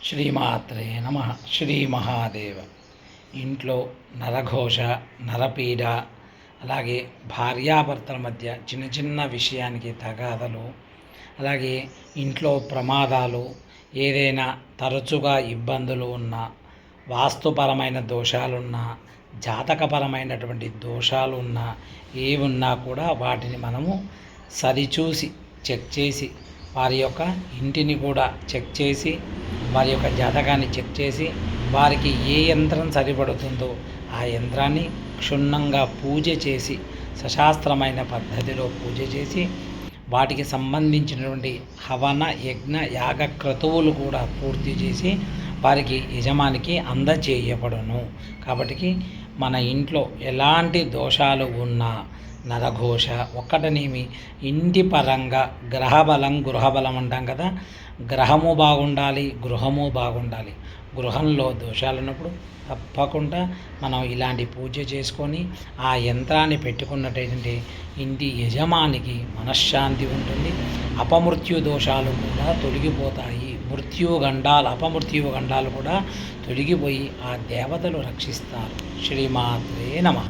శ్రీమాత్రే నమ. శ్రీ మహాదేవ. ఇంట్లో నరఘోష, నరపీడ, అలాగే భార్యాభర్తల మధ్య చిన్న చిన్న విషయానికి తగాదలు, అలాగే ఇంట్లో ప్రమాదాలు, ఏదైనా తరచుగా ఇబ్బందులు ఉన్నా, వాస్తుపరమైన దోషాలున్నా, జాతకపరమైనటువంటి దోషాలు ఉన్నా, ఏమున్నా కూడా వాటిని మనము సరిచూసి చెక్ చేసి, వారి యొక్క ఇంటిని కూడా చెక్ చేసి, వారి యొక్క జాతకాన్ని చెక్ చేసి, వారికి ఏ యంత్రం సరిపడుతుందో ఆ యంత్రాన్ని క్షుణ్ణంగా పూజ చేసి, సశాస్త్రమైన పద్ధతిలో పూజ చేసి, వాటికి సంబంధించినటువంటి హవన యజ్ఞ యాగ క్రతువులు కూడా పూర్తి చేసి వారికి యజమానికి అందజేయబడును. కాబట్టి మన ఇంట్లో ఎలాంటి దోషాలు ఉన్నా, నరఘోష ఒక్కటనేమి, ఇంటి పరంగా గ్రహబలం గృహబలం అంటాం కదా, గ్రహము బాగుండాలి, గృహము బాగుండాలి. గృహంలో దోషాలు ఉన్నప్పుడు తప్పకుండా మనం ఇలాంటి పూజ చేసుకొని ఆ యంత్రాన్ని పెట్టుకున్నట్టయితే ఇంటి యజమానికి మనశ్శాంతి ఉంటుంది. అపమృత్యు దోషాలు కూడా తొలగిపోతాయి. అపమృత్యు గండాలు కూడా తొలగిపోయి ఆ దేవతలు రక్షిస్తారు. శ్రీమాత్రే నమః.